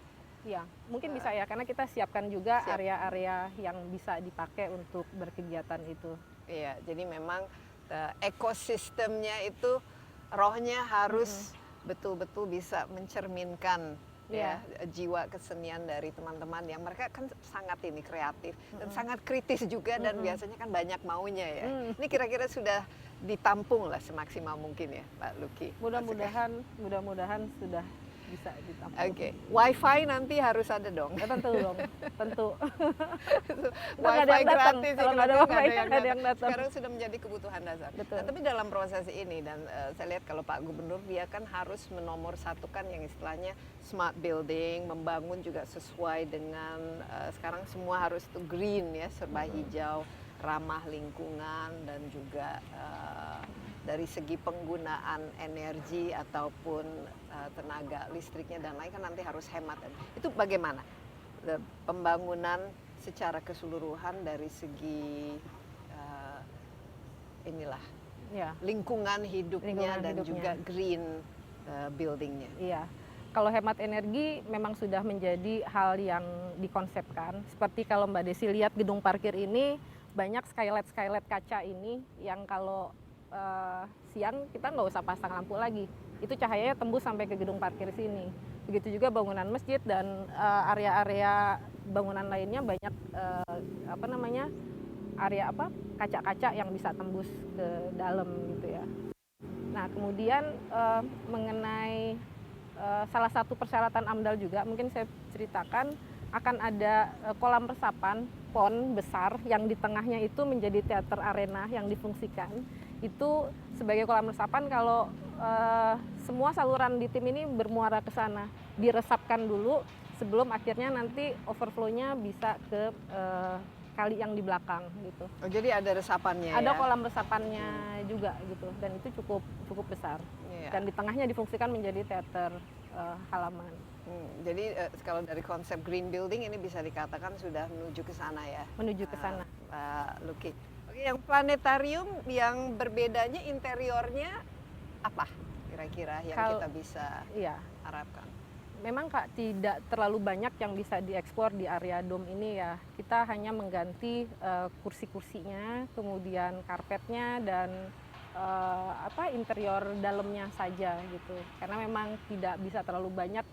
Ya, mungkin bisa ya, karena kita siapkan juga Siap. area-area yang bisa dipakai untuk berkegiatan itu. iya. Jadi memang ekosistemnya itu rohnya harus betul-betul bisa mencerminkan ya jiwa kesenian dari teman-teman yang mereka kan sangat ini kreatif dan sangat kritis juga dan biasanya kan banyak maunya ya. Ini kira-kira sudah ditampung lah semaksimal mungkin ya, Pak Luki. Mudah-mudahan sudah bisa ditampung. Oke, wifi nanti harus ada dong. Ya, tentu dong, tentu. Nggak Wifi ada yang datang. gratis Kalau itu nggak ada nanti wifi, nggak ada yang datang. Sekarang sudah menjadi kebutuhan dasar. Betul. Nah, tapi dalam proses ini dan saya lihat kalau Pak Gubernur dia kan harus menomorsatukan yang istilahnya smart building, membangun juga sesuai dengan sekarang semua harus itu green ya, serba hijau, ramah lingkungan dan juga dari segi penggunaan energi ataupun tenaga listriknya dan lain kan nanti harus hemat. Itu bagaimana pembangunan secara keseluruhan dari segi inilah Ya, lingkungan hidupnya Lingkungan dan hidupnya. juga green buildingnya. iya. Kalau hemat energi memang sudah menjadi hal yang dikonsepkan. Seperti kalau Mbak Desi lihat gedung parkir ini, banyak skylight kaca ini yang kalau siang kita nggak usah pasang lampu lagi. Itu cahayanya tembus sampai ke gedung parkir sini. Begitu juga bangunan masjid dan area-area bangunan lainnya banyak kaca-kaca yang bisa tembus ke dalam gitu ya. Nah kemudian mengenai salah satu persyaratan AMDAL juga mungkin saya ceritakan akan ada kolam resapan pon besar yang di tengahnya itu menjadi teater arena yang difungsikan. Itu sebagai kolam resapan kalau semua saluran di tim ini bermuara ke sana, diresapkan dulu sebelum akhirnya nanti overflow-nya bisa ke kali yang di belakang gitu. Oh, jadi ada resapannya Ada ya? kolam resapannya juga gitu, dan itu cukup besar. Iya. Dan di tengahnya difungsikan menjadi teater halaman. Jadi kalau dari konsep green building ini bisa dikatakan sudah menuju ke sana ya? Menuju ke sana. Pak Luki. Oke, yang planetarium yang berbedanya interiornya apa kira-kira yang kita bisa Iya, harapkan? memang Kak tidak terlalu banyak yang bisa diekspor di area dom ini ya. Kita hanya mengganti kursi-kursinya, kemudian karpetnya dan interior dalamnya saja gitu. Karena memang tidak bisa terlalu banyak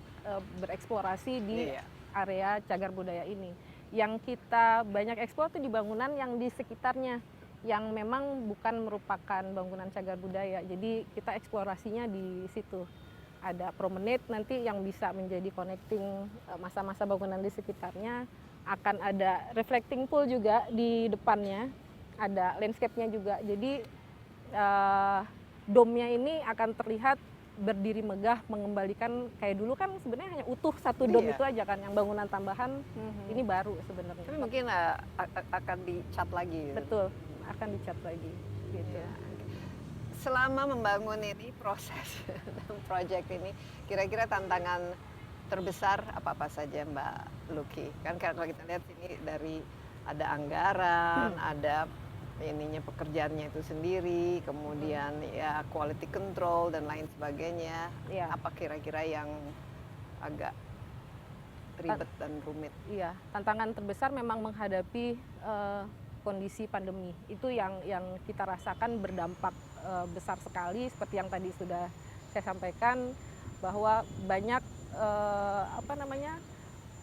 bereksplorasi di area cagar budaya ini. Yang kita banyak ekspor itu di bangunan yang di sekitarnya, yang memang bukan merupakan bangunan cagar budaya. Jadi kita eksplorasinya di situ. Ada promenade nanti yang bisa menjadi connecting masa-masa bangunan di sekitarnya. Akan ada reflecting pool juga di depannya. Ada landscape-nya juga. Jadi domnya ini akan terlihat berdiri megah, mengembalikan kayak dulu kan sebenarnya hanya utuh satu dom itu aja kan, yang bangunan tambahan ini baru sebenarnya. Tapi mungkin akan dicat lagi. Betul, akan dicat lagi gitu. Ya. Selama membangun ini proses dan proyek ini, kira-kira tantangan terbesar apa-apa saja Mbak Luki? Kan kalau kita lihat ini dari ada anggaran, ada ininya pekerjaannya itu sendiri, kemudian ya quality control dan lain sebagainya. Iya. Apa kira-kira yang agak ribet dan rumit? Iya, tantangan terbesar memang menghadapi kondisi pandemi. Itu yang kita rasakan berdampak besar sekali, seperti yang tadi sudah saya sampaikan bahwa banyak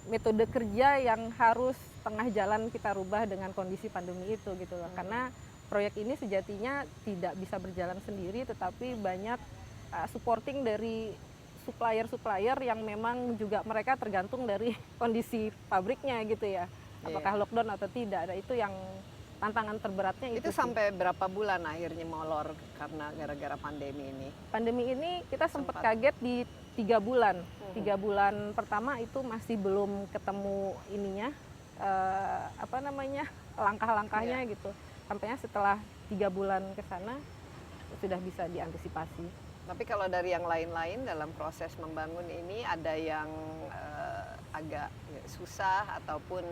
metode kerja yang harus tengah jalan kita rubah dengan kondisi pandemi itu gitu loh. Karena proyek ini sejatinya tidak bisa berjalan sendiri, tetapi banyak supporting dari supplier-supplier yang memang juga mereka tergantung dari kondisi pabriknya gitu ya. Apakah lockdown atau tidak. Nah, itu yang tantangan terberatnya Itu sih. sampai berapa bulan akhirnya molor karena gara-gara pandemi ini? Pandemi ini kita sempat kaget di 3 bulan. 3 bulan pertama itu masih belum ketemu ininya, langkah-langkahnya gitu. Sampainya setelah 3 bulan ke sana sudah bisa diantisipasi. Tapi kalau dari yang lain-lain dalam proses membangun ini ada yang agak susah ataupun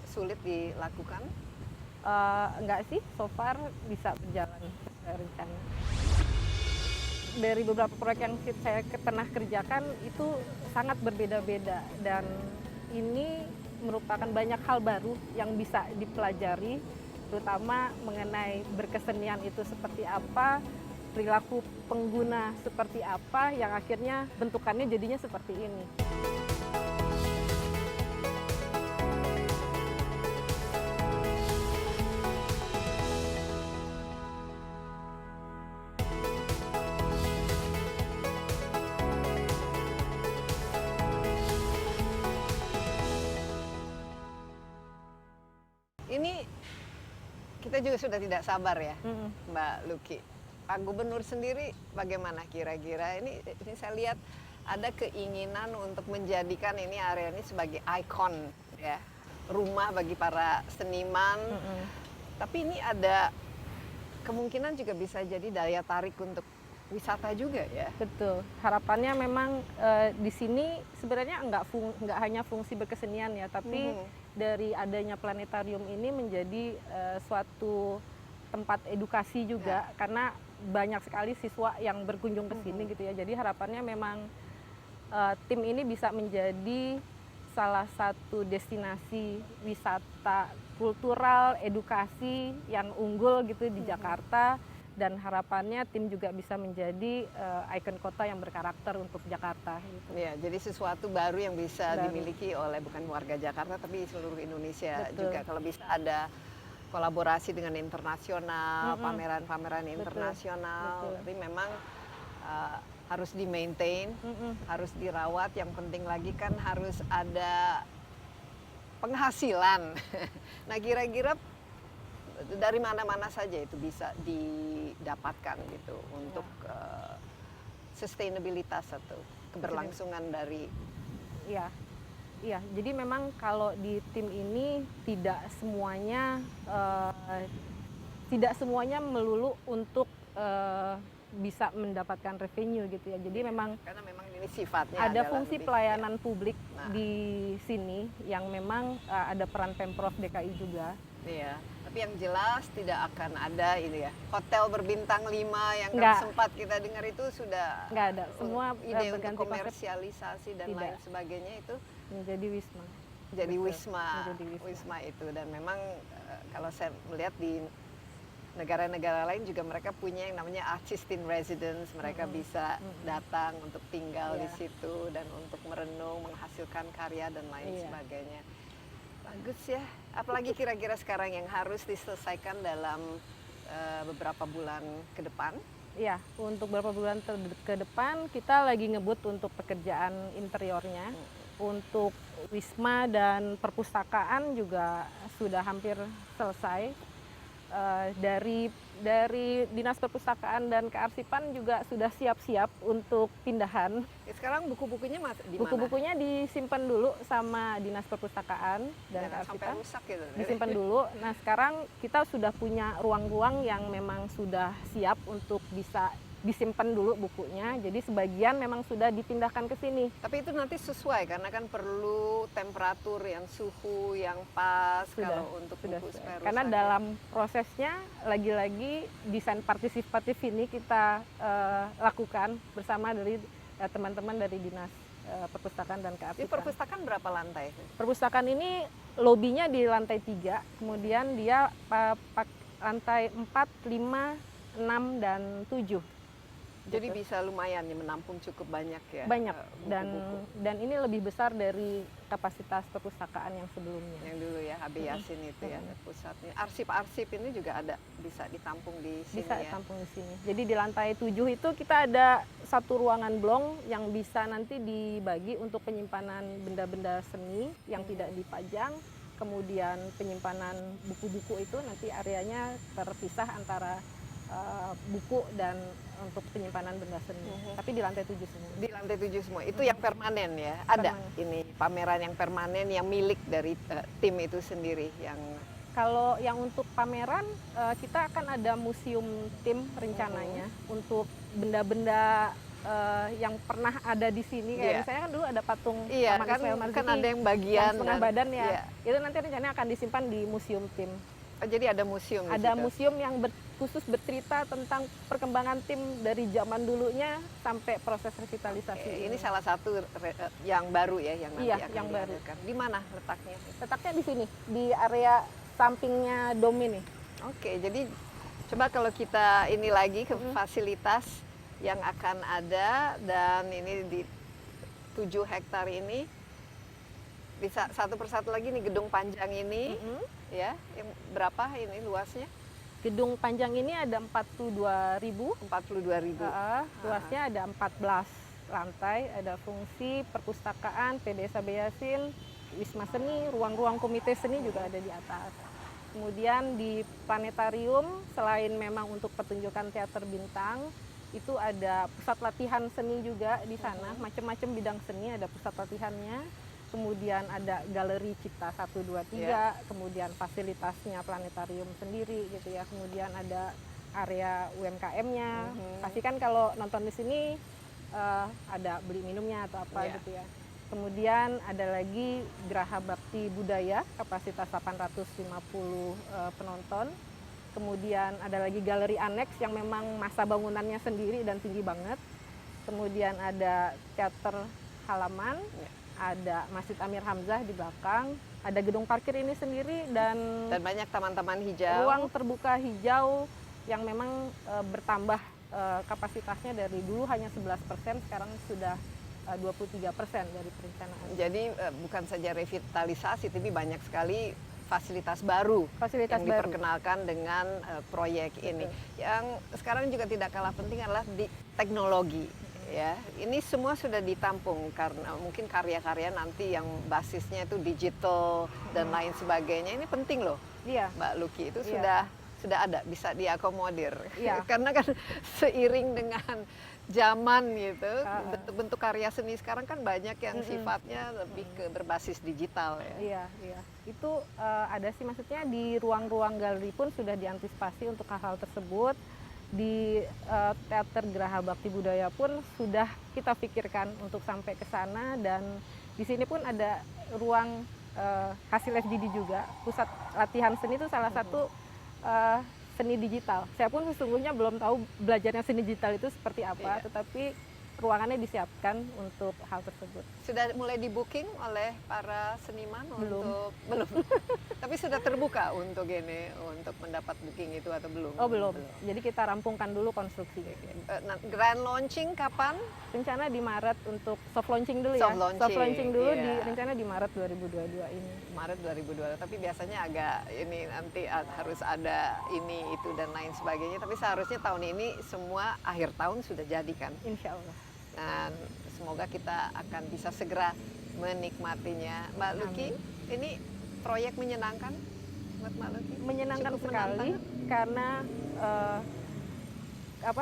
sulit dilakukan? Enggak sih, so far bisa berjalan sesuai rencana. Dari beberapa proyek yang saya pernah kerjakan itu sangat berbeda-beda, dan ini merupakan banyak hal baru yang bisa dipelajari, terutama mengenai berkesenian itu seperti apa, perilaku pengguna seperti apa, yang akhirnya bentukannya jadinya seperti ini. Ini kita juga sudah tidak sabar ya, Mbak Luki. Pak Gubernur sendiri bagaimana kira-kira? Ini saya lihat ada keinginan untuk menjadikan ini area ini sebagai ikon ya, rumah bagi para seniman. Tapi ini ada kemungkinan juga bisa jadi daya tarik untuk wisata juga ya. Betul. Harapannya memang di sini sebenarnya nggak hanya fungsi berkesenian ya, tapi dari adanya planetarium ini menjadi suatu tempat edukasi juga, karena banyak sekali siswa yang berkunjung ke sini gitu ya. Jadi harapannya memang tim ini bisa menjadi salah satu destinasi wisata kultural, edukasi yang unggul gitu di Jakarta, dan harapannya tim juga bisa menjadi ikon kota yang berkarakter untuk Jakarta gitu. Ya, jadi sesuatu baru yang bisa dimiliki oleh bukan warga Jakarta tapi seluruh Indonesia. Betul. Juga. Kalau bisa ada kolaborasi dengan internasional, pameran-pameran internasional. Betul. Tapi memang harus di-maintain, harus dirawat. Yang penting lagi kan harus ada penghasilan. Nah, kira-kira dari mana-mana saja itu bisa didapatkan gitu untuk sustainabilitas atau keberlangsungan dari. Iya, jadi memang kalau di tim ini tidak semuanya melulu untuk bisa mendapatkan revenue gitu ya. Jadi memang Karena memang ini sifatnya ada adalah fungsi lebih, pelayanan publik Nah. di sini yang memang ada peran Pemprov DKI juga. Iya, tapi yang jelas tidak akan ada ini ya, hotel berbintang 5 yang kan Nggak. sempat kita dengar itu sudah Nggak ada, semua ide untuk berganti konsep komersialisasi dan Tidak. lain sebagainya itu menjadi Wisma. jadi Betul, wisma, menjadi wisma. itu. Dan memang kalau saya melihat di negara-negara lain juga mereka punya yang namanya artist in residence, mereka bisa datang untuk tinggal di situ dan untuk merenung, menghasilkan karya dan lain sebagainya. Bagus ya, apalagi kira-kira sekarang yang harus diselesaikan dalam beberapa bulan ke depan. Iya, untuk beberapa bulan ke depan kita lagi ngebut untuk pekerjaan interiornya. Untuk wisma dan perpustakaan juga sudah hampir selesai. Dari Dinas Perpustakaan dan Kearsipan juga sudah siap-siap untuk pindahan. Sekarang buku-bukunya di mana? Buku-bukunya disimpan dulu sama Dinas Perpustakaan dan Jangan sampai Kearsipan. rusak gitu. Disimpan dulu. Nah, sekarang kita sudah punya ruang-ruang yang memang sudah siap untuk bisa disimpan dulu bukunya. Jadi sebagian memang sudah dipindahkan ke sini. Tapi itu nanti sesuai karena kan perlu temperatur yang suhu yang pas kalau untuk buku supaya Karena rusak. dalam prosesnya lagi-lagi desain partisipatif ini kita lakukan bersama dari teman-teman dari Dinas Perpustakaan dan Jadi Kearsipan. perpustakaan berapa lantai? Perpustakaan ini lobinya di lantai 3, kemudian dia lantai 4, 5, 6, dan 7. Jadi gitu. bisa lumayan ya menampung cukup banyak ya. Banyak buku-buku dan ini lebih besar dari kapasitas perpustakaan yang sebelumnya. yang dulu ya, HB Yasin itu ya pusatnya. Arsip-arsip ini juga ada bisa ditampung di sini Bisa ya. tampung di sini. Jadi di lantai 7 itu kita ada satu ruangan blong yang bisa nanti dibagi untuk penyimpanan benda-benda seni yang tidak dipajang. Kemudian penyimpanan buku-buku itu nanti areanya terpisah antara buku dan untuk penyimpanan benda seni. Tapi di lantai 7 semua. Di lantai 7 semua. Itu yang permanen ya. Ada Permanen. ini pameran yang permanen yang milik dari tim itu sendiri yang Kalau yang untuk pameran, kita akan ada museum tim rencananya untuk benda-benda yang pernah ada di sini. Kayak Iya. misalnya kan dulu ada patung iya Taman kan, Ismail Marzuki kan ada yang yang bagian setengah dan- badan ya. iya. Itu nanti rencananya akan disimpan di museum tim. Oh, jadi ada museum di Ada situ. museum yang khusus bercerita tentang perkembangan tim dari zaman dulunya sampai proses revitalisasi. Oke, ini salah satu yang baru ya yang nanti Iya, akan yang baru. dihadirkan. Di mana letaknya? Letaknya di sini, di area sampingnya dom ini. Oke, jadi coba kalau kita ini lagi ke fasilitas yang akan ada dan ini di 7 hektar ini bisa satu persatu lagi nih gedung panjang ini ya, yang berapa ini luasnya? Gedung panjang ini ada 42.000. 42.000. Luasnya ada 14 lantai, ada fungsi perpustakaan, PD SAB Yasin, Wisma Seni, ruang-ruang komite seni juga ada di atas. Kemudian di planetarium, selain memang untuk pertunjukan teater bintang, itu ada pusat latihan seni juga di sana, macam-macam bidang seni, ada pusat latihannya. Kemudian ada galeri Cipta 1, 2, 3, kemudian fasilitasnya planetarium sendiri gitu ya. Kemudian ada area UMKM-nya. Pastikan kalau nonton di sini ada beli minumnya atau apa Iya. gitu ya. Kemudian ada lagi Geraha Bakti Budaya, kapasitas 850 penonton. Kemudian ada lagi galeri aneks yang memang masa bangunannya sendiri dan tinggi banget. Kemudian ada teater halaman, ada Masjid Amir Hamzah di belakang, ada gedung parkir ini sendiri dan banyak taman-taman hijau. ruang terbuka hijau yang memang bertambah kapasitasnya dari dulu hanya 11%, sekarang sudah 23% dari perencanaan. Jadi bukan saja revitalisasi, tapi banyak sekali fasilitas baru Fasilitas yang baru. diperkenalkan dengan proyek ini. Yang sekarang juga tidak kalah penting adalah di teknologi. Ya, ini semua sudah ditampung karena mungkin karya-karya nanti yang basisnya itu digital dan lain sebagainya. Ini penting loh, Iya. Mbak Luki, itu Iya. sudah ada, bisa diakomodir. Iya. Karena kan seiring dengan zaman gitu, bentuk-bentuk karya seni sekarang kan banyak yang sifatnya lebih ke berbasis digital ya. Iya, iya. Itu ada sih, maksudnya di ruang-ruang galeri pun sudah diantisipasi untuk hal-hal tersebut. Di Teater Geraha Bakti Budaya pun sudah kita pikirkan untuk sampai ke sana, dan di sini pun ada ruang hasil FGD juga. Pusat latihan seni itu salah satu seni digital. Saya pun sesungguhnya belum tahu belajarnya seni digital itu seperti apa, tetapi ruangannya disiapkan untuk hal tersebut. Sudah mulai di-booking oleh para seniman Belum. untuk belum. Tapi sudah terbuka untuk ini, untuk mendapat booking itu atau belum? Oh belum. Jadi kita rampungkan dulu konstruksi. Grand launching kapan? Rencana di Maret untuk soft launching dulu ya. Soft launching, dulu iya. rencana di Maret 2022 ini. Maret 2022. Tapi biasanya agak ini nanti harus ada ini itu dan lain sebagainya. Tapi seharusnya tahun ini semua akhir tahun sudah jadi kan. Insya Allah. Dan semoga kita akan bisa segera menikmatinya. Mbak Luki, ini proyek menyenangkan buat Mbak Luki? Menyenangkan Cukup sekali menantang? karena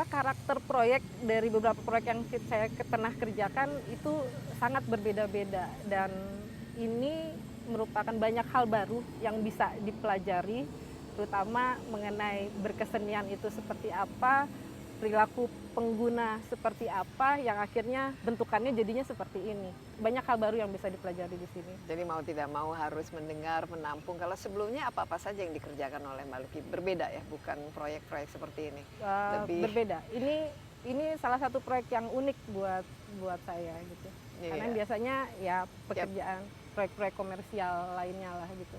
karakter proyek dari beberapa proyek yang saya pernah kerjakan itu sangat berbeda-beda, dan ini merupakan banyak hal baru yang bisa dipelajari, terutama mengenai berkesenian itu seperti apa, perilaku pengguna seperti apa, yang akhirnya bentukannya jadinya seperti ini. Banyak hal baru yang bisa dipelajari di sini. Jadi mau tidak mau harus mendengar, menampung. Kalau sebelumnya apa-apa saja yang dikerjakan oleh Mbak Luki? Berbeda ya, bukan proyek-proyek seperti ini. Lebih- Berbeda. Ini salah satu proyek yang unik buat saya gitu. Iya. Karena biasanya ya pekerjaan proyek-proyek komersial lainnya lah gitu.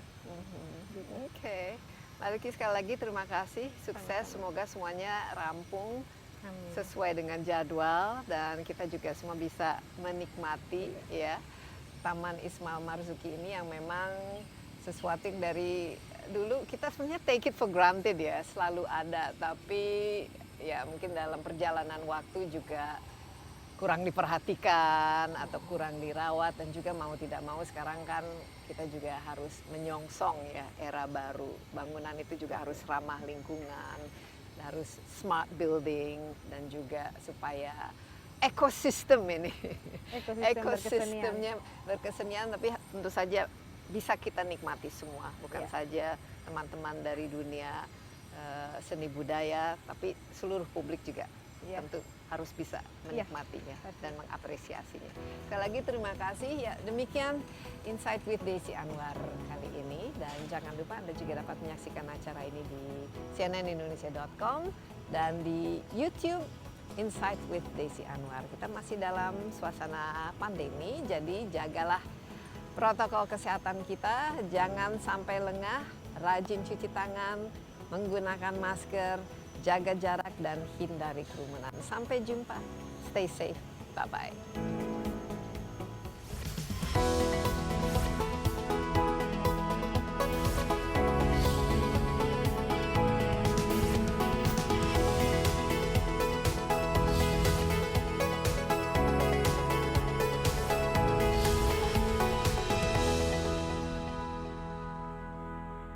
Gitu. Oke. Mbak Luki, sekali lagi terima kasih, sukses, semoga semuanya rampung Amin. sesuai dengan jadwal dan kita juga semua bisa menikmati ya Taman Ismail Marzuki ini yang memang sesuatu yang dari dulu kita sebenarnya take it for granted ya, selalu ada, tapi ya mungkin dalam perjalanan waktu juga kurang diperhatikan atau kurang dirawat, dan juga mau tidak mau sekarang kan kita juga harus menyongsong ya era baru. Bangunan itu juga harus ramah lingkungan, harus smart building, dan juga supaya ekosistem ini ekosistemnya berkesenian, tapi tentu saja bisa kita nikmati semua, bukan saja teman-teman dari dunia seni budaya, tapi seluruh publik juga tentu harus bisa menikmatinya dan mengapresiasinya. Sekali lagi terima kasih. Ya, demikian Insight with Desi Anwar kali ini, dan jangan lupa Anda juga dapat menyaksikan acara ini di cnnindonesia.com dan di YouTube Insight with Desi Anwar. Kita masih dalam suasana pandemi, jadi jagalah protokol kesehatan kita, jangan sampai lengah, rajin cuci tangan, menggunakan masker, jaga jarak dan hindari kerumunan. Sampai jumpa. Stay safe. Bye-bye.